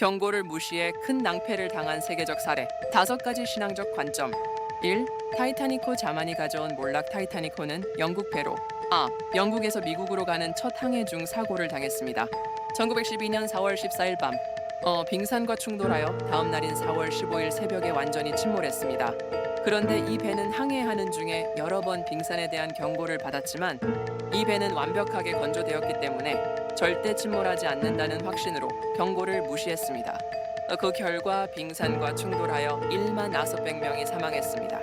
경고를 무시해 큰 낭패를 당한 세계적 사례. 5가지 신앙적 관점. 1. 타이타니코 자만이 가져온 몰락. 타이타니코는 영국 배로 영국에서 미국으로 가는 첫 항해 중 사고를 당했습니다. 1912년 4월 14일 밤 빙산과 충돌하여 다음 날인 4월 15일 새벽에 완전히 침몰했습니다. 그런데 이 배는 항해하는 중에 여러 번 빙산에 대한 경고를 받았지만 이 배는 완벽하게 건조되었기 때문에 절대 침몰하지 않는다는 확신으로 경고를 무시했습니다. 그 결과 빙산과 충돌하여 1만 900명이 사망했습니다.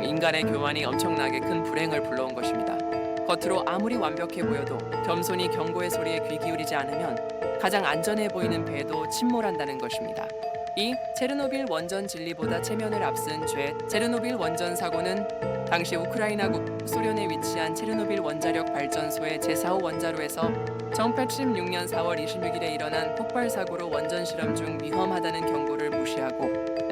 인간의 교만이 엄청나게 큰 불행을 불러온 것입니다. 겉으로 아무리 완벽해 보여도 겸손히 경고의 소리에 귀 기울이지 않으면 가장 안전해 보이는 배도 침몰한다는 것입니다. 2. 체르노빌 원전 진리보다 체면을 앞선 죄. 체르노빌 원전 사고는 당시 우크라이나국 소련에 위치한 체르노빌 원자력 발전소의 제4호 원자로에서 1816년 4월 26일에 일어난 폭발 사고로 원전 실험 중 위험하다는 경고를 무시하고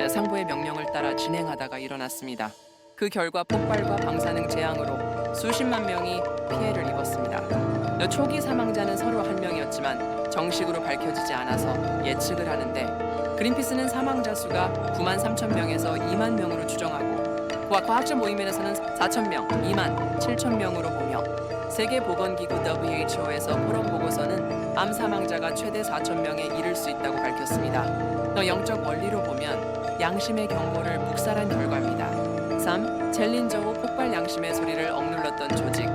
상부의 명령을 따라 진행하다가 일어났습니다. 그 결과 폭발과 방사능 재앙으로 수십만 명이 피해를 입었습니다. 초기 사망자는 서로 1명이었지만 정식으로 밝혀지지 않아서 예측을 하는데 그린피스는 사망자 수가 9만 3천 명에서 2만 명으로 추정하고 과학자 모임에서는 4천 명, 2만 7천 명으로 보며 세계보건기구 WHO에서 포럼 보고서는 암 사망자가 최대 4천 명에 이를 수 있다고 밝혔습니다. 영적 원리로 보면 양심의 경고를 묵살한 결과입니다. 3. 챌린저호 폭발. 양심의 소리를 억눌렀던 조직.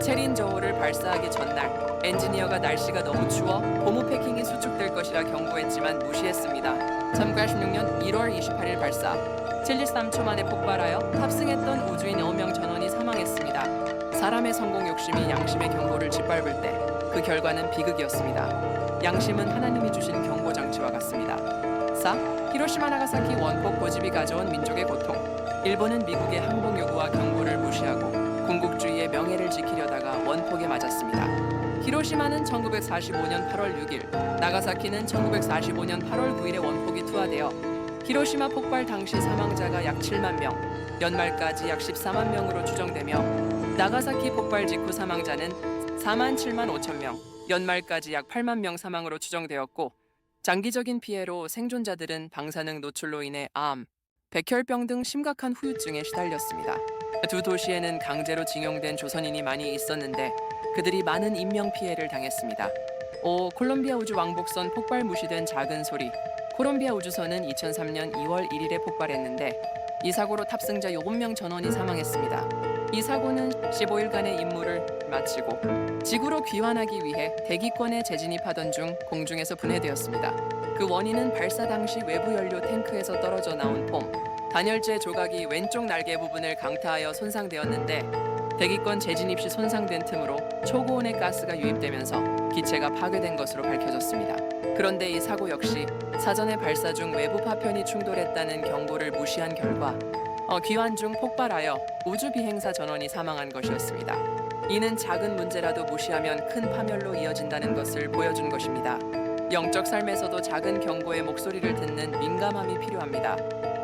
챌린저호를 발사하기 전날 엔지니어가 날씨가 너무 추워 고무 패킹이 수축될 것이라 경고했지만 무시했습니다. 1986년 1월 28일 발사. 73초 만에 폭발하여 탑승했던 우주인 9명 전원이 사망했습니다. 사람의 성공 욕심이 양심의 경고를 짓밟을 때 그 결과는 비극이었습니다. 양심은 하나님이 주신 경고 장치와 같습니다. 4. 히로시마 나가사키 원폭 고집이 가져온 민족의 고통. 일본은 미국의 항복 요구와 경고를 무시하고 군국주의의 명예를 지키려다가 원폭에 맞았습니다. 히로시마는 1945년 8월 6일, 나가사키는 1945년 8월 9일에 원폭이 투하되어 히로시마 폭발 당시 사망자가 약 7만 명, 연말까지 약 14만 명으로 추정되며 나가사키 폭발 직후 사망자는 4만 7만 5천 명, 연말까지 약 8만 명 사망으로 추정되었고 장기적인 피해로 생존자들은 방사능 노출로 인해 암, 백혈병 등 심각한 후유증에 시달렸습니다. 두 도시에는 강제로 징용된 조선인이 많이 있었는데 그들이 많은 인명 피해를 당했습니다. 5. 콜롬비아 우주 왕복선 폭발. 무시된 작은 소리. 콜롬비아 우주선은 2003년 2월 1일에 폭발했는데 이 사고로 탑승자 7명 전원이 사망했습니다. 이 사고는 15일간의 임무를 마치고 지구로 귀환하기 위해 대기권에 재진입하던 중 공중에서 분해되었습니다. 그 원인은 발사 당시 외부 연료 탱크에서 떨어져 나온 폼, 단열재 조각이 왼쪽 날개 부분을 강타하여 손상되었는데 대기권 재진입 시 손상된 틈으로 초고온의 가스가 유입되면서 기체가 파괴된 것으로 밝혀졌습니다. 그런데 이 사고 역시 사전에 발사 중 외부 파편이 충돌했다는 경고를 무시한 결과 귀환 중 폭발하여 우주 비행사 전원이 사망한 것이었습니다. 이는 작은 문제라도 무시하면 큰 파멸로 이어진다는 것을 보여준 것입니다. 영적 삶에서도 작은 경고의 목소리를 듣는 민감함이 필요합니다.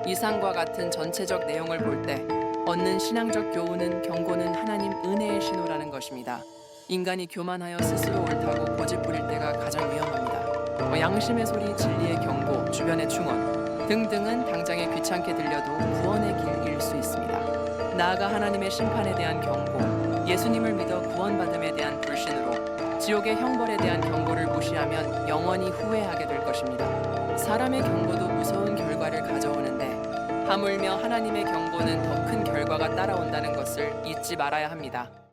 이상과 같은 전체적 내용을 볼 때 얻는 신앙적 교훈은 경고는 하나님 은혜의 신호라는 것입니다. 인간이 교만하여 스스로 옳다고 고집 부릴 때가 가장 위험합니다. 양심의 소리, 진리의 경고, 주변의 충원 등등은 당장에 귀찮게 들려도 구원의 길일 수 있습니다. 나아가 하나님의 심판에 대한 경고, 예수님을 믿어 구원받음에 대한 불신으로 지옥의 형벌에 대한 경고를 무시하면 영원히 후회하게 될 것입니다. 사람의 경고도 무서운 결과를 가져오는데 하물며 하나님의 경고는 더 큰 결과가 따라온다는 것을 잊지 말아야 합니다.